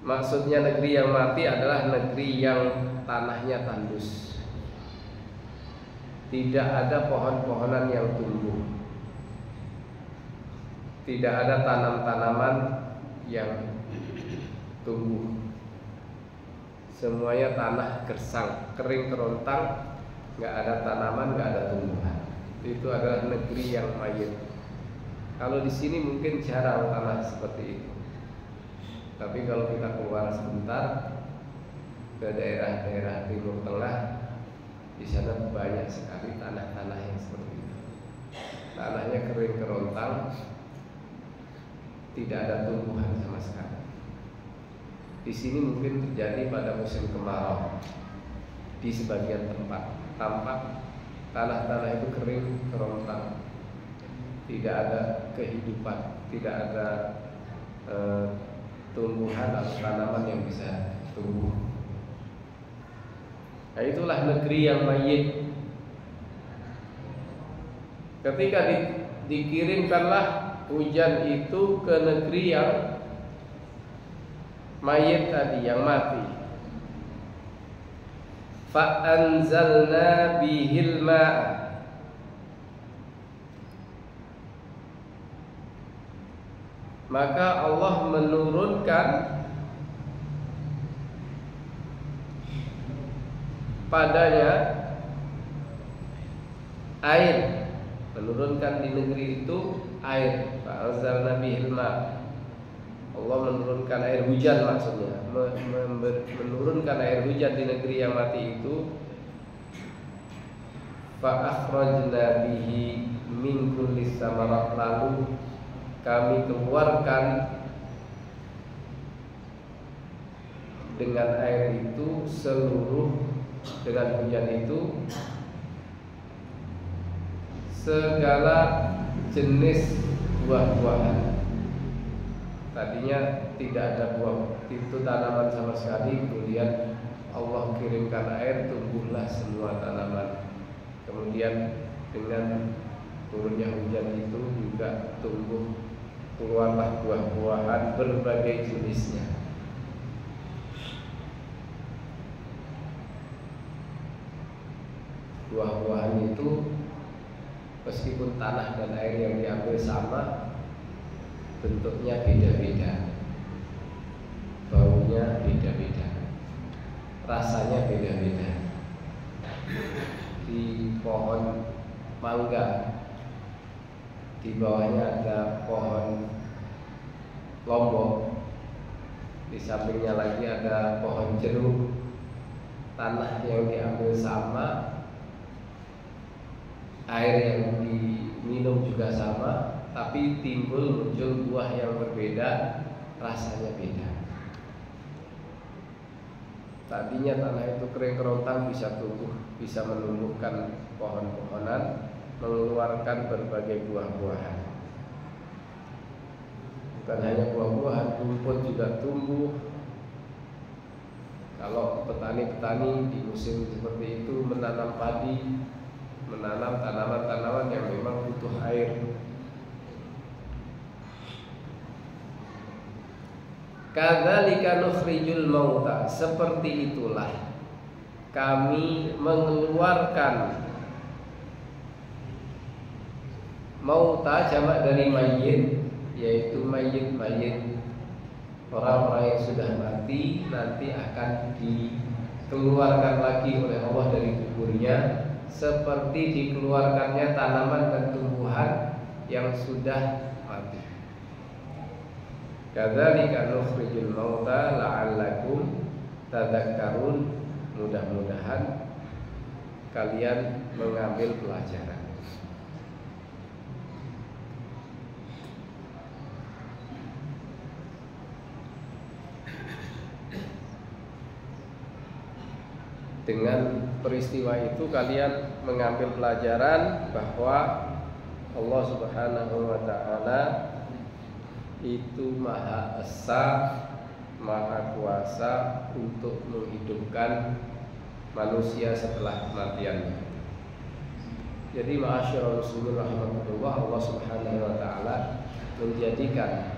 Maksudnya negeri yang mati adalah negeri yang tanahnya tandus, tidak ada pohon-pohonan yang tumbuh, tidak ada tanam-tanaman yang tumbuh. Semuanya tanah gersang, kering kerontang, nggak ada tanaman, nggak ada tumbuhan. Itu adalah negeri yang mayit. Kalau di sini mungkin jarang tanah seperti itu. Tapi kalau kita keluar sebentar ke daerah-daerah Timur Tengah, di sana banyak sekali tanah-tanah yang seperti itu. Tanahnya kering kerontang, tidak ada tumbuhan sama sekali. Di sini mungkin terjadi pada musim kemarau. Di sebagian tempat tampak tanah-tanah itu kering kerontang, tidak ada kehidupan, tidak ada tumbuhan atau tanaman yang bisa tumbuh. Nah, itulah negeri yang mayit. Ketika dikirimkanlah hujan itu ke negeri yang mayit tadi, yang mati. Fa anzalna bihil ma'a, maka Allah menurunkan padanya air, menurunkan di negeri itu air. Fa'anzalna bihil ma', Allah menurunkan air hujan, maksudnya menurunkan air hujan di negeri yang mati itu. Fa'akhrajna bihi min kulli samarat, lalu kami keluarkan dengan air itu dengan hujan itu segala jenis buah-buahan. Tadinya tidak ada buah itu, tanaman sama sekali. Kemudian Allah kirimkan air, tumbuhlah semua tanaman. Kemudian dengan turunnya hujan itu juga tumbuh, keluarlah buah-buahan berbagai jenisnya. Buah-buahan itu meskipun tanah dan air yang diambil sama, bentuknya beda-beda, baunya beda-beda, rasanya beda-beda. Di pohon mangga, di bawahnya ada pohon lombok, di sampingnya lagi ada pohon jeruk. Tanah yang diambil sama, air yang diminum juga sama, tapi muncul buah yang berbeda, rasanya beda. Tadinya tanah itu kering kerontang, bisa tumbuh, bisa menumbuhkan pohon-pohonan, mengeluarkan berbagai buah-buahan. Bukan hanya buah-buahan, rumput juga tumbuh. Kalau petani-petani di musim seperti itu menanam padi, menanam tanaman-tanaman yang memang butuh air. Kadzalika nukhrijul mauta, seperti itulah kami mengeluarkan. Mauta jamak dari mayyit, yaitu mayyit-mayyit, orang-orang yang sudah mati nanti akan dikeluarkan lagi oleh Allah dari kuburnya, seperti dikeluarkannya tanaman dan tumbuhan yang sudah mati. Kadzalika nukhrijul mauta la'allakum tadhakkarun, mudah-mudahan kalian mengambil pelajaran. Dengan peristiwa itu kalian mengambil pelajaran bahwa Allah Subhanahu wa ta'ala itu Maha Esa, Maha Kuasa untuk menghidupkan manusia setelah kematiannya. Jadi ma'asyiral muslimin rahimahullah, Allah Subhanahu wa ta'ala menjadikan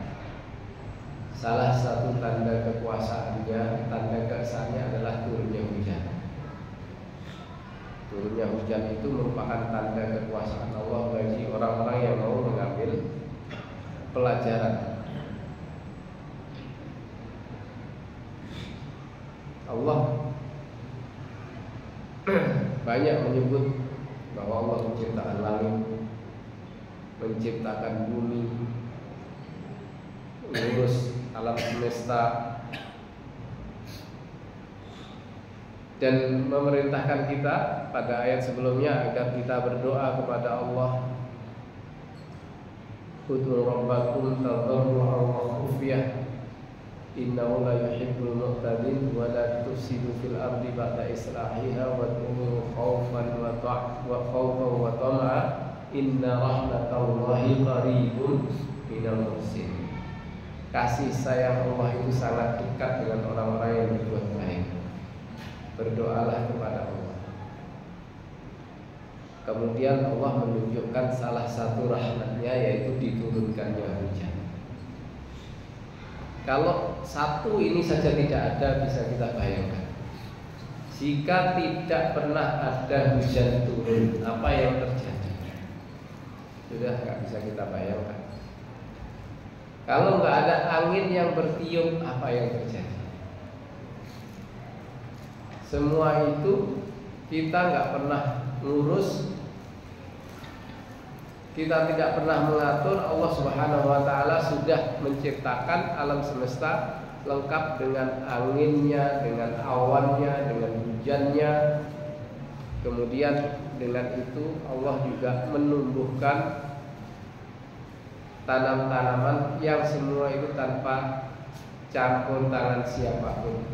salah satu tanda kekuasaannya, tanda keesaannya adalah turunnya hujan. Turunnya hujan itu merupakan tanda kekuasaan Allah bagi orang-orang yang mau mengambil pelajaran. Allah banyak menyebut bahwa Allah menciptakan langit, menciptakan bumi, mengurus alam semesta, dan memerintahkan kita pada ayat sebelumnya agar kita berdoa kepada Allah, ud'u rabbakum tadarru'an wa khufyah innahu la yuhibbul mu'tadin wa la tufsidu fil ardi ba'da islahiha wad'uhu khaufan wa tama'a inna rahmatallahi qaribun minal muhsinin. Kasih sayang Allah itu sangat dekat dengan orang-orang yang berbuat baik. Berdoalah kepada Allah. Kemudian Allah menunjukkan salah satu rahmatnya, yaitu diturunkannya hujan. Kalau satu ini saja tidak ada, bisa kita bayangkan. Jika tidak pernah ada hujan turun, apa yang terjadi? Sudah nggak bisa kita bayangkan. Kalau nggak ada angin yang bertiup, apa yang terjadi? Semua itu kita nggak pernah ngurus, kita tidak pernah mengatur. Allah Subhanahu wa ta'ala sudah menciptakan alam semesta lengkap dengan anginnya, dengan awannya, dengan hujannya. Kemudian dengan itu Allah juga menumbuhkan tanam-tanaman yang semua itu tanpa campur tangan siapapun,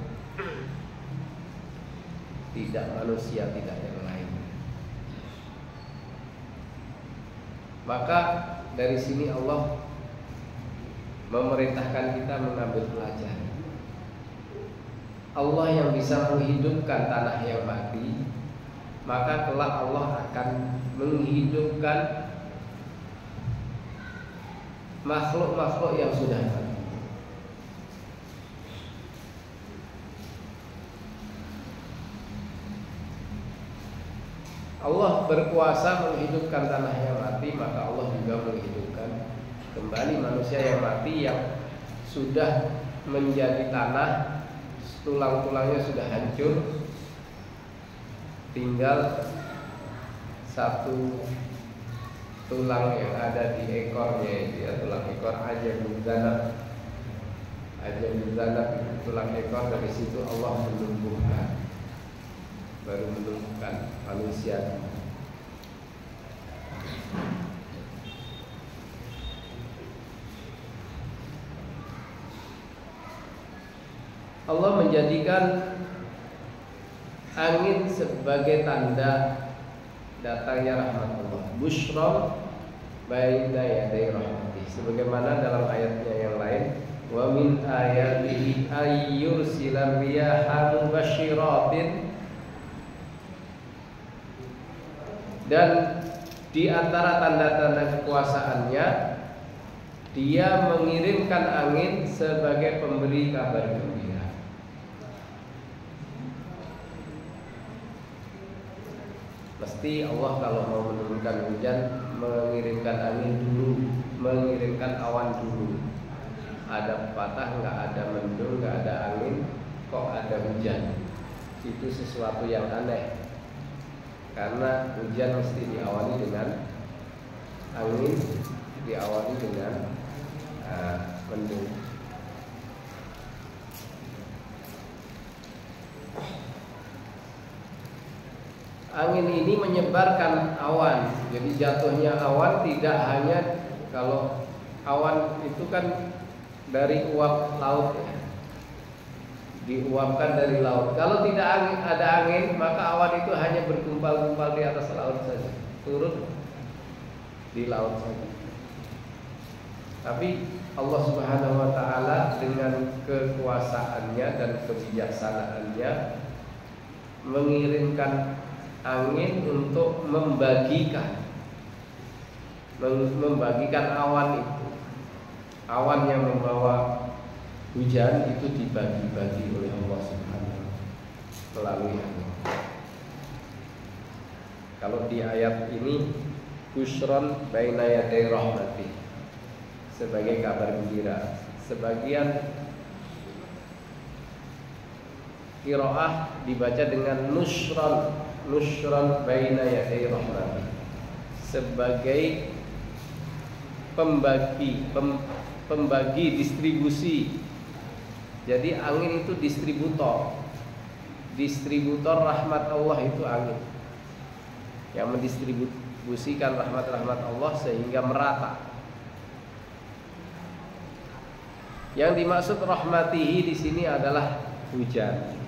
tidak manusia, tidak yang lain. Maka dari sini Allah memerintahkan kita mengambil pelajaran. Allah yang bisa menghidupkan tanah yang mati, maka kelak Allah akan menghidupkan makhluk-makhluk yang sudah mati. Allah berkuasa menghidupkan tanah yang mati, maka Allah juga menghidupkan kembali manusia yang mati, yang sudah menjadi tanah, tulang-tulangnya sudah hancur, tinggal satu tulang yang ada di ekornya, itu ya, tulang ekor aja muzanab, tulang ekor. Dari situ Allah menumbuhkan, baru menumbuhkan manusia. Allah menjadikan angin sebagai tanda datangnya rahmat Allah. Busyra baina yaday rahmatih. Sebagaimana dalam ayatnya yang lain, wa min ayatihi ayyursilar riyaha mubasyiratin. Dan di antara tanda-tanda kekuasaannya, dia mengirimkan angin sebagai pemberi kabar gembira. Mesti Allah kalau mau menurunkan hujan, mengirimkan angin dulu, mengirimkan awan dulu. Ada pepatah, nggak ada mendung, nggak ada angin, kok ada hujan. Itu sesuatu yang aneh, karena hujan mesti diawali dengan angin, diawali dengan mendung. Angin ini menyebarkan awan. Jadi jatuhnya awan tidak hanya, kalau awan itu kan dari uap laut ya, diuapkan dari laut. Kalau tidak ada angin, maka awan itu hanya bergumpal-gumpal di atas laut saja, turun di laut saja. Tapi Allah Subhanahu wa ta'ala dengan kekuasaannya dan kebijaksanaannya mengirimkan angin untuk membagikan awan itu. Awan yang membawa hujan itu dibagi-bagi oleh Allah Subhanahu melalui angin. Kalau di ayat ini busyron baina yaday rahmati, sebagai kabar gembira. Sebagian qiraah dibaca dengan nusron baina yaday rahmati, sebagai pembagi distribusi. Jadi angin itu distributor rahmat Allah itu angin yang mendistribusikan rahmat-rahmat Allah sehingga merata. Yang dimaksud rahmatihi di sini adalah hujan.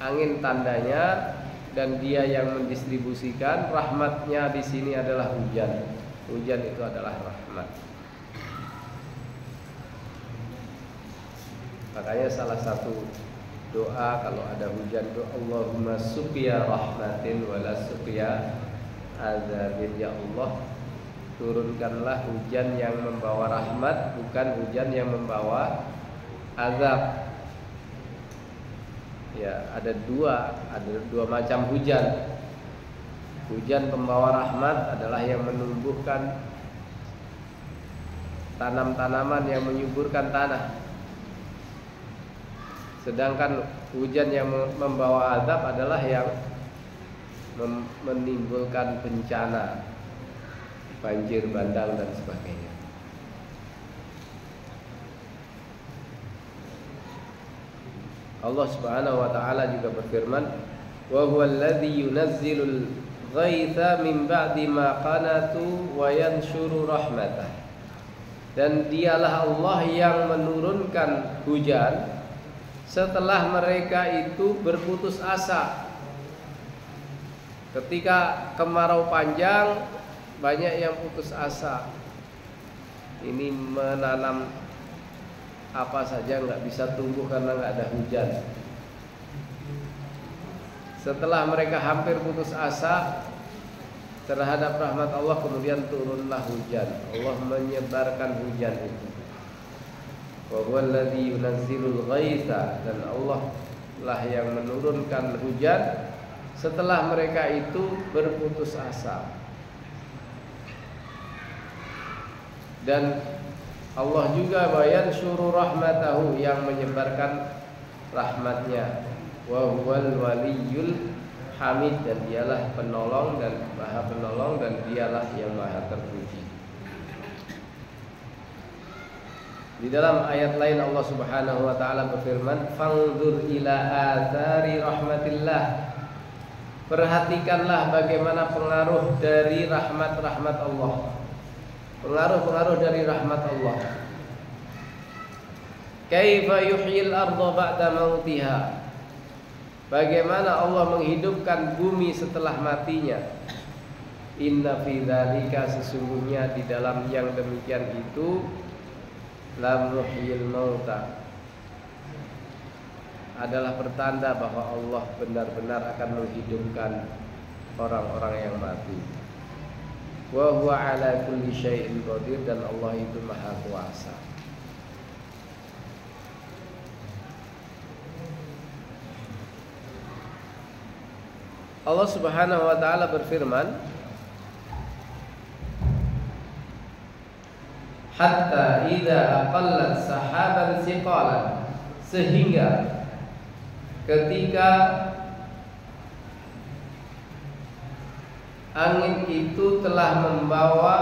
Angin tandanya dan dia yang mendistribusikan. Rahmatnya di sini adalah hujan. Hujan itu adalah rahmat. Makanya salah satu doa kalau ada hujan itu Allahumma suqya rahmatin wala suqya azabin. Ya Allah, turunkanlah hujan yang membawa rahmat, bukan hujan yang membawa azab. Ya, ada dua macam hujan. Hujan pembawa rahmat adalah yang menumbuhkan tanam-tanaman yang menyuburkan tanah. Sedangkan hujan yang membawa azab adalah yang menimbulkan bencana, banjir bandang dan sebagainya. Allah Subhanahu wa taala juga berfirman, "Wa huwal ladzi yunazzilul ghaitha min ba'di ma qanatu wa yanshuru rahmatah." Dan dialah Allah yang menurunkan hujan setelah mereka itu berputus asa. Ketika kemarau panjang, banyak yang putus asa. Ini menanam apa saja nggak bisa tumbuh karena nggak ada hujan. Setelah mereka hampir putus asa terhadap rahmat Allah, kemudian turunlah hujan. Allah menyebarkan hujan itu. Wa huwal ladzi yunazzilul ghaitha, dan Allah lah yang menurunkan hujan setelah mereka itu berputus asa. Dan Allah juga bayan syuru rahmatahu, yang menyebarkan rahmatnya. Wa huwal waliyul hamid, dan dialah penolong dan maha penolong, dan dialah yang maha terpuji. Di dalam ayat lain Allah Subhanahu wa taala berfirman, "Fanzur ila athari rahmatillah." Perhatikanlah bagaimana pengaruh dari rahmat-rahmat Allah. Pengaruh-pengaruh dari rahmat Allah. Kaifa yuhyil arda ba'da mautiha. Bagaimana Allah menghidupkan bumi setelah matinya. Inna fi dzalika, sesungguhnya di dalam yang demikian itu, la muhyil mauta, adalah pertanda bahwa Allah benar-benar akan menghidupkan orang-orang yang mati. Wa huwa ala kulli syai'in qadir, dan Allah itu maha kuasa. Allah Subhanahu wa taala berfirman, hatta idza aqallat sahaban siqalan, sehingga ketika angin itu telah membawa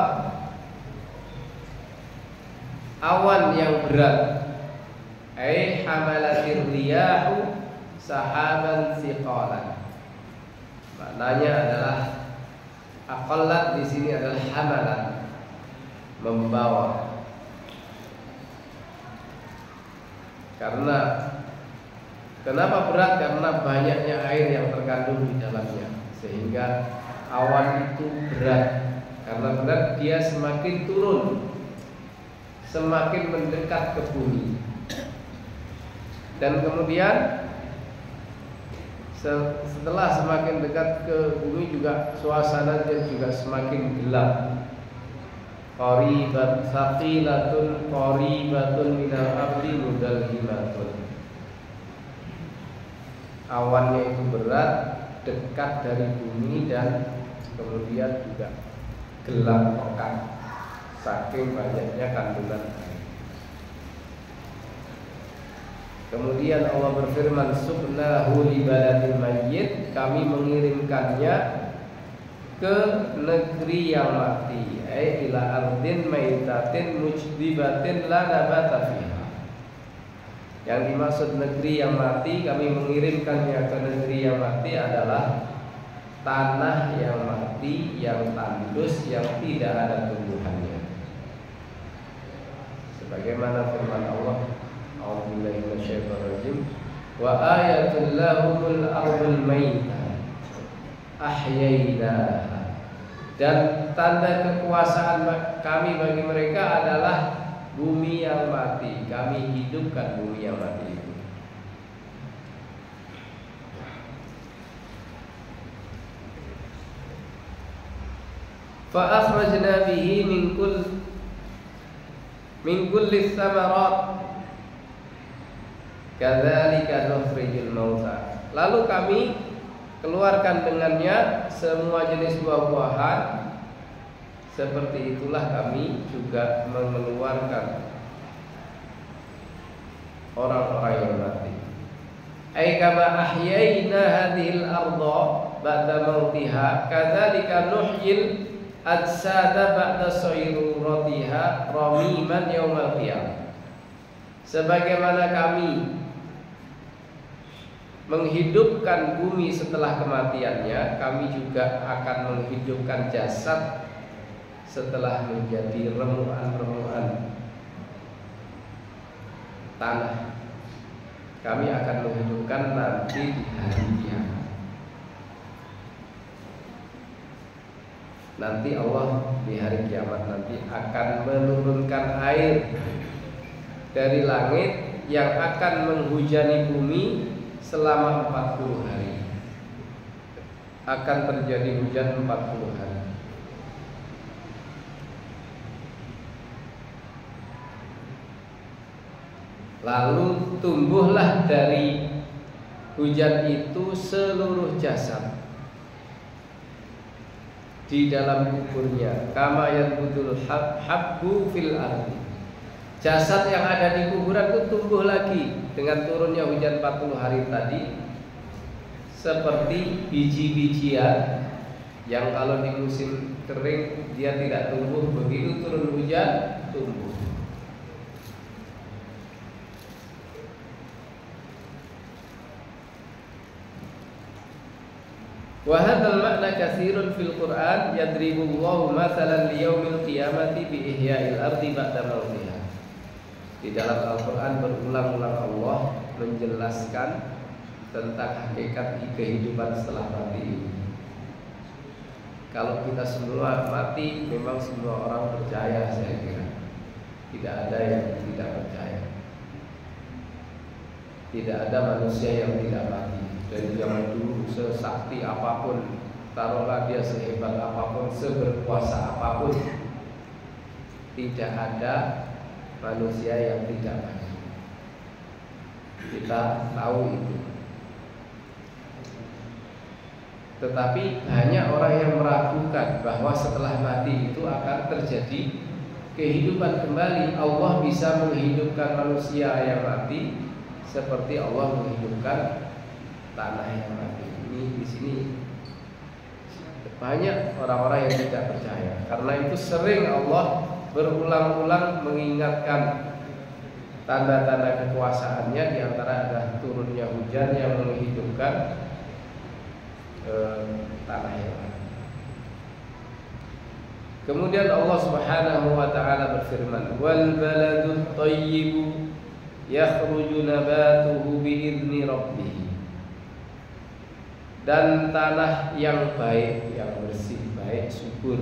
awan yang berat, ai hamalatir riyahu sahaban siqalan. Maknanya adalah aqallat di sini adalah hamalan, membawa. Karena kenapa berat? Karena banyaknya air yang terkandung di dalamnya, sehingga awan itu berat. Karena berat, dia semakin turun, semakin mendekat ke bumi. Dan kemudian setelah semakin dekat ke bumi juga suasananya juga semakin gelap. qaribat saqilatun qaribatun minal ardi mudalhimatun. Awannya itu berat, dekat dari bumi, dan kemudian juga gelap pekat saking banyaknya kandungan air. Kemudian Allah berfirman, subnahu li baladil mayyit, kami mengirimkannya ke negeri yang mati, ila ardin maitatin mujdibatin la nabata fiha. Yang dimaksud negeri yang mati, kami mengirimkannya ke negeri yang mati adalah tanah yang mati, yang tandus, yang tidak ada tumbuhannya. Sebagaimana firman Allah, a'udzubillahi minasyaitonir rajim, wa ayatul lahumul ardul maitah ahyainaha. Dan tanda kekuasaan kami bagi mereka adalah bumi yang mati. Kami hidupkan bumi yang mati itu. Fa akhrajna bihi min kulli thamarat kadzalika nukhrijul mauta. Lalu kami keluarkan dengannya semua jenis buah-buahan. Seperti itulah kami juga mengeluarkan orang-orang yang mati. Ai kama ahyayna hadhil arda ba'da mautiha kadzalika nuhyil ajsada ba'da sayruratiha ramiman yaumal qiyamah. Sebagaimana kami menghidupkan bumi setelah kematiannya, kami juga akan menghidupkan jasad setelah menjadi remuan-remuan tanah. Kami akan menghidupkan nanti di hari kiamat. Nanti Allah di hari kiamat nanti akan menurunkan air dari langit yang akan menghujani bumi selama 40 hari. Akan terjadi hujan 40 hari. Lalu tumbuhlah dari hujan itu seluruh jasad di dalam kuburnya, kama yanbutul habbu fil ardi. Jasad yang ada di kuburan itu tumbuh lagi dengan turunnya hujan 40 hari tadi, seperti biji-bijian yang kalau di musim kering dia tidak tumbuh, begitu turun hujan tumbuh. Wa hadzal ma'na katsirun fil Qur'an yadribullahu mathalan liyaumil qiyamati bi ihya'il ardi ba'da mautiha. Di dalam Al-Qur'an berulang-ulang Allah menjelaskan tentang hakikat kehidupan setelah mati ini. Kalau kita semua mati, memang semua orang percaya, saya kira. Tidak ada yang tidak percaya. Tidak ada manusia yang tidak mati. Dari zaman dulu sesakti apapun, taruhlah dia sehebat apapun, seberkuasa apapun, tidak ada manusia yang tidak mati. Kita tahu itu. Tetapi banyak orang yang meragukan bahwa setelah mati itu akan terjadi kehidupan kembali. Allah bisa menghidupkan manusia yang mati seperti Allah menghidupkan tanah yang mati. Ini di sini banyak orang-orang yang tidak percaya. Karena itu sering Allah berulang-ulang mengingatkan tanda-tanda kekuasaannya, di antara ada turunnya hujan yang menghidupkan tanah yang mati. Kemudian Allah Subhanahu wa taala berfirman, "Wal baladut thayyibu yakhruju nabatuhu bi idzni rabbih." Dan tanah yang baik, yang bersih, baik, subur,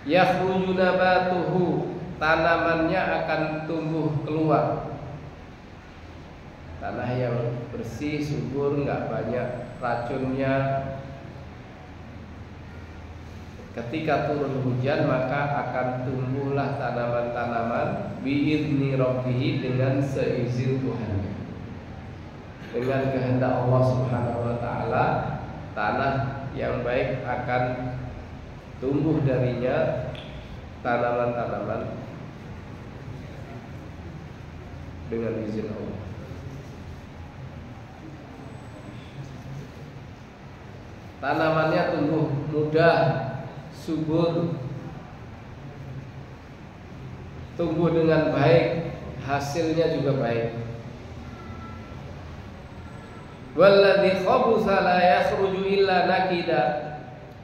yakhruju nabatuhu, tanamannya akan tumbuh keluar. Tanah yang bersih, subur, enggak banyak racunnya, ketika turun hujan maka akan tumbuhlah tanaman-tanaman biizni rabbih dengan seizin Tuhannya. Dengan kehendak Allah Subhanahu wa taala, tanah yang baik akan tumbuh darinya tanaman-tanaman dengan izin Allah. Tanamannya tumbuh mudah, subur, tumbuh dengan baik, hasilnya juga baik. Walladzi khabutha la yakhruju illa nakida.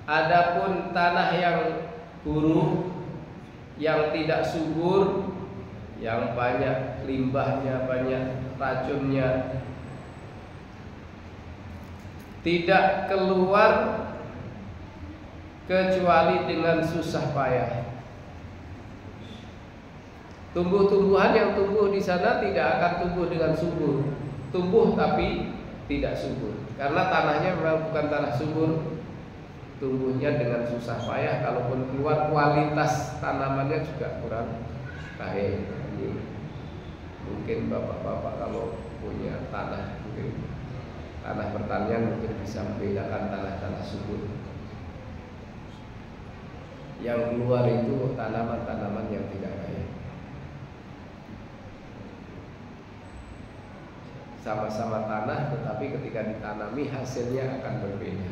Adapun tanah yang buruk, yang tidak subur, yang banyak limbahnya, banyak racunnya, tidak keluar kecuali dengan susah payah. Tumbuh-tumbuhan yang tumbuh di sana tidak akan tumbuh dengan subur. Tumbuh tapi tidak subur, karena tanahnya memang bukan tanah subur. Tumbuhnya dengan susah payah, kalaupun keluar kualitas tanamannya juga kurang baik. Ini mungkin bapak-bapak kalau punya tanah, mungkin tanah pertanian mungkin bisa membedakan tanah-tanah subur. Yang keluar itu tanaman-tanaman yang tidak baik. Sama-sama tanah, tetapi ketika ditanami hasilnya akan berbeda.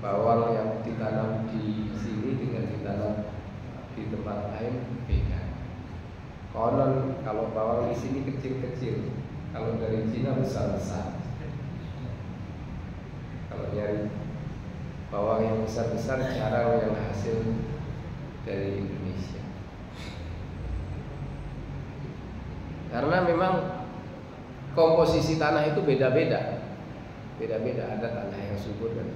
Bawang yang ditanam di sini dengan ditanam di tempat lain beda. Konon kalau bawang di sini kecil-kecil, kalau dari Cina besar-besar. Kalau nyari bawang yang besar-besar jarang yang hasil dari Indonesia. Karena memang komposisi tanah itu beda-beda. Beda-beda, ada tanah yang subur dan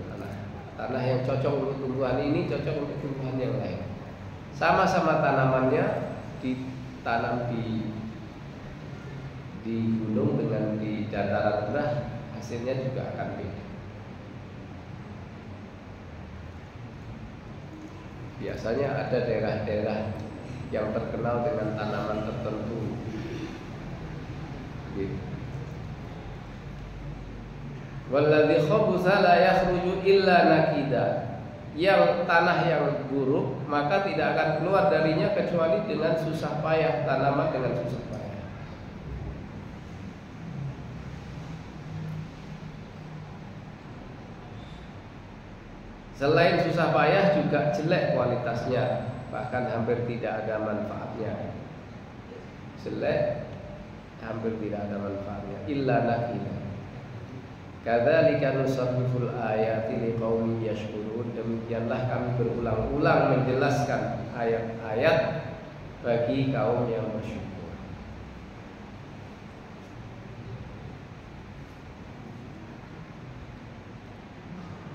tanah yang cocok untuk tumbuhan ini, cocok untuk tumbuhan yang lain. Sama-sama tanamannya ditanam di gunung dengan di dataran rendah, hasilnya juga akan beda. Biasanya ada daerah-daerah yang terkenal dengan tanaman tertentu. Walladzi khabutha la yakhruju illa nakida. Yang tanah yang buruk maka tidak akan keluar darinya kecuali dengan susah payah, tanaman dengan susah payah. Selain susah payah juga jelek kualitasnya, bahkan hampir tidak ada manfaatnya. Jelek, hampir tidak ada manfaatnya. Illa nakida. Kadzalika nusarriful ayati liqaumin yashkurun. Demikianlah kami berulang-ulang menjelaskan ayat-ayat bagi kaum yang bersyukur.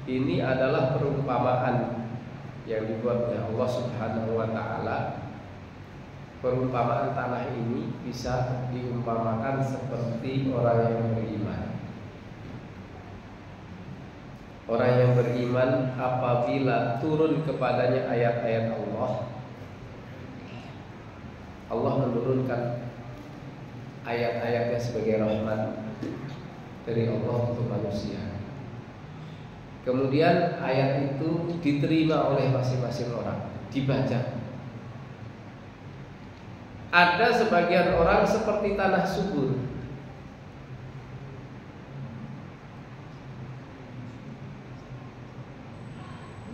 Ini adalah perumpamaan yang dibuat oleh Allah Subhanahu wa taala. Perumpamaan tanah ini bisa diumpamakan seperti orang yang beriman. Orang yang beriman apabila turun kepadanya ayat-ayat Allah, Allah menurunkan ayat-ayatnya sebagai rahmat dari Allah untuk manusia. Kemudian ayat itu diterima oleh masing-masing orang, dibaca. Ada sebagian orang seperti tanah subur,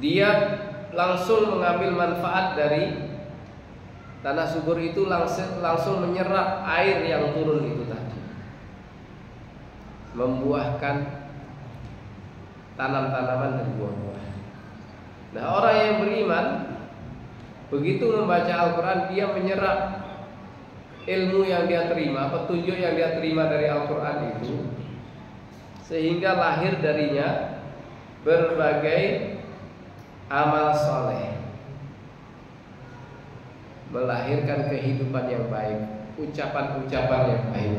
dia langsung mengambil manfaat dari tanah subur itu, langsung menyerap air yang turun itu tadi, membuahkan tanam-tanaman dan buah-buah. Nah, orang yang beriman begitu membaca Al-Quran, dia menyerap ilmu yang dia terima, petunjuk yang dia terima dari Al-Quran itu, sehingga lahir darinya berbagai amal soleh, melahirkan kehidupan yang baik, ucapan-ucapan yang baik,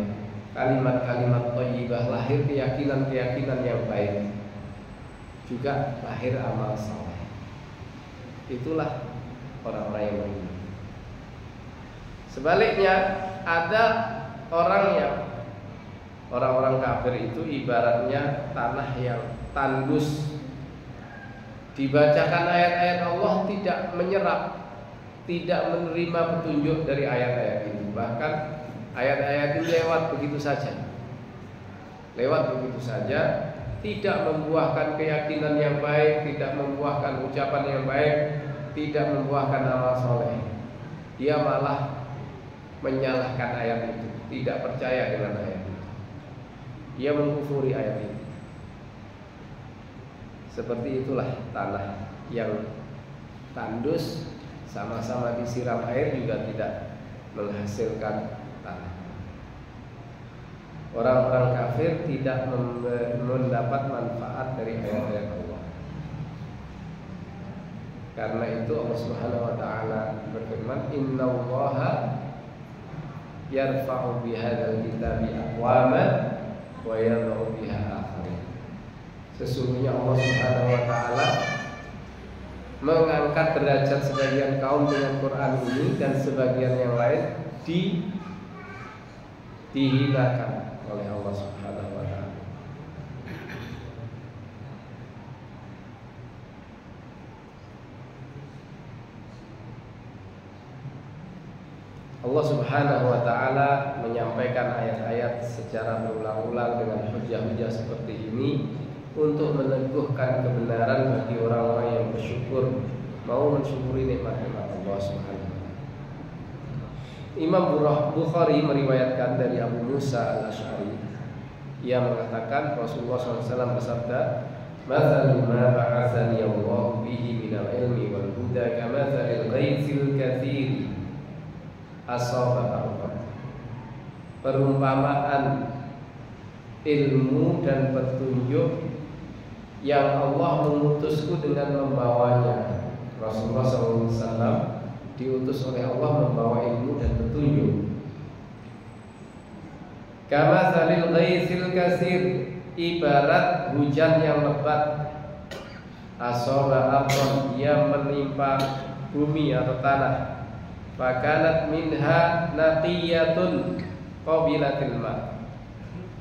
kalimat-kalimat thayyibah, lahir keyakinan-keyakinan yang baik. juga lahir amal saleh. Itulah orang-orang yang beriman. Sebaliknya ada orang-orang kafir itu ibaratnya tanah yang tandus. Dibacakan ayat-ayat Allah tidak menyerap, tidak menerima petunjuk dari ayat-ayat itu. Bahkan ayat-ayat itu lewat begitu saja. Tidak membuahkan keyakinan yang baik, tidak membuahkan ucapan yang baik, tidak membuahkan amal soleh. Dia malah menyalahkan ayat itu, tidak percaya dengan ayat itu. Dia mengkufuri ayat itu. Seperti itulah tanah yang tandus, sama-sama disiram air juga tidak menghasilkan tanah. Orang-orang kafir tidak mendapat manfaat dari ayat-ayat Allah. Karena itu Allah Subhanahu wa taala berfirman, "Innallaha yarfa'u bihadzal kitabi aqwaman wa yadh'u biha akharin." Sesungguhnya Allah Subhanahu wa taala mengangkat derajat sebagian kaum dengan Quran ini, dan sebagian yang lain dihinakan oleh Allah Subhanahu wa taala. Allah Subhanahu wa taala menyampaikan ayat-ayat secara berulang-ulang dengan hujah-hujah seperti ini untuk meneguhkan kebenaran bagi orang-orang yang bersyukur, mau mensyukuri nikmat-nikmat Allah Subhanahu wa taala. Imam Bukhari meriwayatkan dari Abu Musa al-Ash'ari, ia mengatakan Rasulullah SAW bersabda, "Mathalu ma ba'athani Allah bihi minal ilmi wal huda kamathalil ghaithil katsiri asaba al-ardh." Perumpamaan ilmu dan petunjuk yang Allah mengutusku dengan membawanya. Rasulullah SAW diutus oleh Allah membawa ilmu dan petunjuk. Kamathalil ghaithil katsir, ibarat hujan yang lebat. Asaba al-ardh, ia menimpa bumi atau tanah. Fakanat minha naqiyatun qabilatil ma.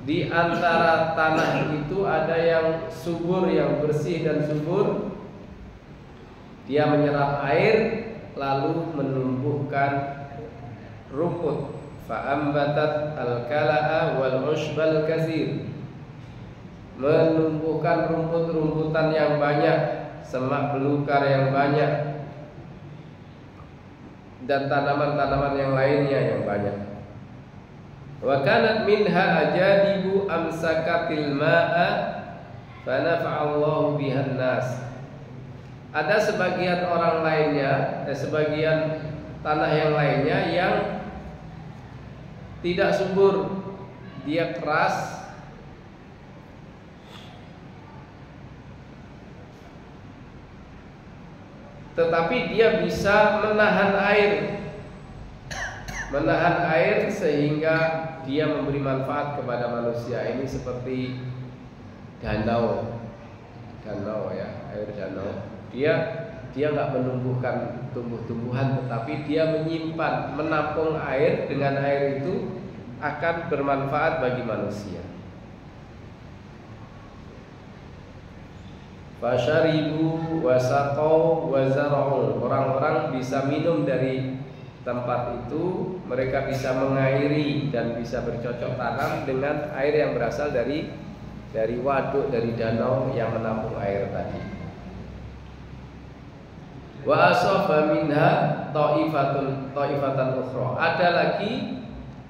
Di antara tanah itu ada yang subur, yang bersih dan subur. Dia menyerap air lalu menumbuhkan rumput. Fa'ambatat al-kala'a wal ushbal katsir, menumbuhkan rumput-rumputan yang banyak, semak belukar yang banyak, dan tanaman-tanaman yang lainnya yang banyak. Wa kanat minha ajadibu amsakatil ma'a fanafa'allahu bihan nas. Ada sebagian orang lainnya, sebagian tanah yang lainnya yang tidak subur, dia keras, tetapi dia bisa menahan air sehingga dia memberi manfaat kepada manusia. Ini seperti danau ya, air danau. Dia nggak menumbuhkan tumbuh-tumbuhan, tetapi dia menyimpan, menampung air. Dengan air itu akan bermanfaat bagi manusia. Fasyaribu wasaqau wazara'u, orang-orang bisa minum dari tempat itu, mereka bisa mengairi dan bisa bercocok tanam dengan air yang berasal dari waduk, dari danau yang menampung air tadi. Wa asaba minha ta'ifatan ukhra. Ada lagi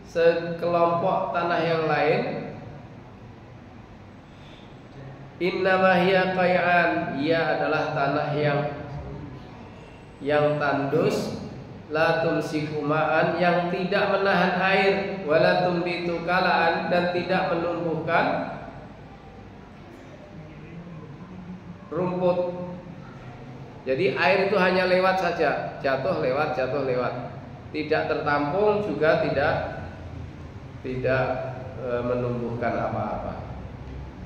sekelompok tanah yang lain. Innama hiya qai'an, ia adalah tanah yang tandus, la tumsiku ma'an, yang tidak menahan air, wala tumbitu kalaan, dan tidak menumbuhkan rumput. Jadi air itu hanya lewat saja, jatuh lewat, tidak tertampung, juga tidak menumbuhkan apa-apa.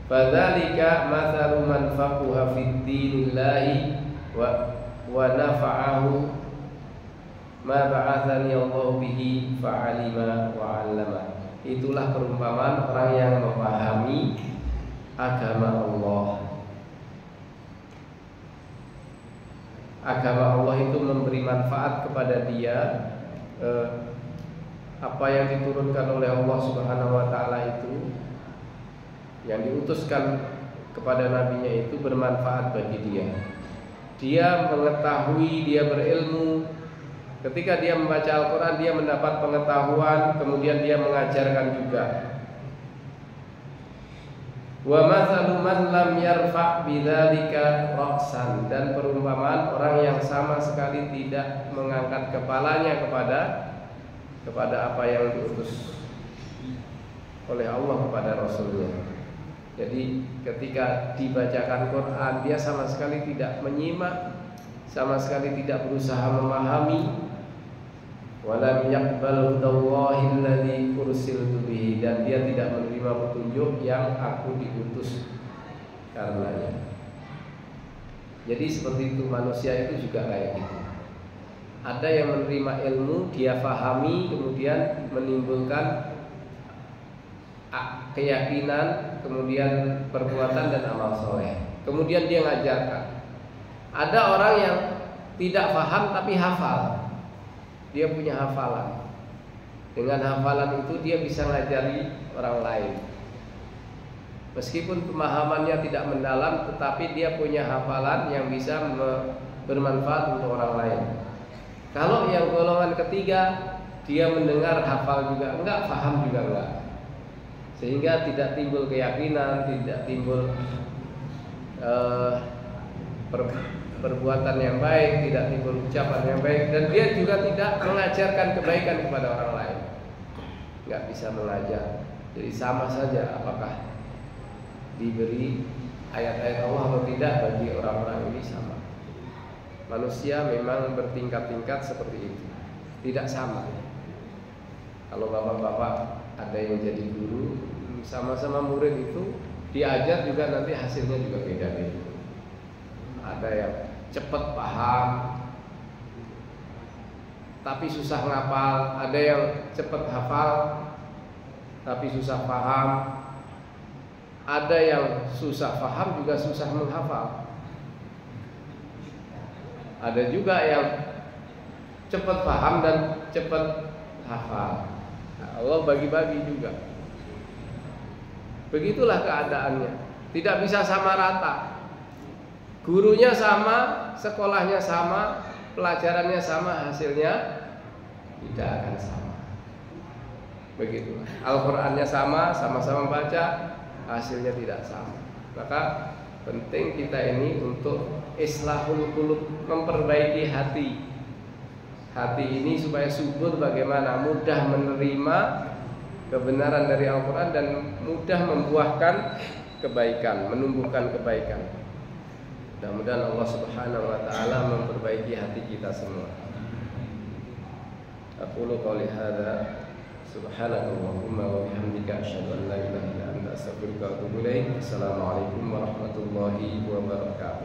Fadzalika mathalu man faquha fid dinillahi wa nafa'ahu ma ba'athani Allah bihi fa'alima wa 'allama. Itulah perumpamaan orang yang memahami agama Allah. Agama Allah itu memberi manfaat kepada dia. Apa yang diturunkan oleh Allah Subhanahu wa taala itu, yang diutuskan kepada nabinya itu bermanfaat bagi dia. Dia mengetahui, dia berilmu. Ketika dia membaca Al-Quran, dia mendapat pengetahuan, kemudian dia mengajarkan juga. Wa mathalu man lam yarfa' bidzalika ra'san, dan perumpamaan orang yang sama sekali tidak mengangkat kepalanya kepada apa yang diutus oleh Allah kepada Rasulnya. Jadi ketika dibacakan Quran, dia sama sekali tidak menyimak, sama sekali tidak berusaha memahami. Walam yaqbal hudallahi alladzi ursiltu bihi, dan dia tidak menerima petunjuk yang aku diutus karenanya. Jadi seperti itu, manusia itu juga kayak gitu. Ada yang menerima ilmu, dia fahami, kemudian menimbulkan keyakinan, kemudian perbuatan dan amal soleh. Kemudian dia ngajarkan. Ada orang yang tidak paham tapi hafal. Dia punya hafalan. Dengan hafalan itu dia bisa ngajari orang lain. Meskipun pemahamannya tidak mendalam, tetapi dia punya hafalan yang bisa bermanfaat untuk orang lain. Kalau yang golongan ketiga, dia mendengar, hafal juga enggak, paham juga enggak, sehingga tidak timbul keyakinan, tidak timbul perbuatan yang baik, tidak timbul ucapan yang baik, dan dia juga tidak mengajarkan kebaikan kepada orang lain. Enggak bisa mengajar. Jadi sama saja apakah diberi ayat-ayat Allah atau tidak, bagi orang-orang ini sama. Manusia memang bertingkat-tingkat seperti itu, tidak sama. Kalau bapak-bapak ada yang jadi guru, sama-sama murid itu diajar juga nanti hasilnya juga beda-beda. Ada yang cepat paham tapi susah ngapal, ada yang cepat hafal tapi susah paham, ada yang susah paham juga susah menghafal, ada juga yang cepat paham dan cepat hafal. Nah, Allah bagi-bagi juga. Begitulah keadaannya, tidak bisa sama rata. Gurunya sama, sekolahnya sama, pelajarannya sama, hasilnya tidak akan sama. Begitulah. Al-Qur'annya sama, sama-sama baca, hasilnya tidak sama. Maka penting kita ini untuk islahul qulub, memperbaiki hati. Hati ini supaya subur, bagaimana mudah menerima kebenaran dari Al-Qur'an dan mudah membuahkan kebaikan, menumbuhkan kebaikan. Mudah-mudahan Allah Subhanahu wa taala memperbaiki hati kita semua. Aqulu qouli hadza subhanakallahumma wa bihamdika asyhadu an la ilaha illa anta astaghfiruka wa atubu ilaik. Assalamualaikum warahmatullahi wabarakatuh.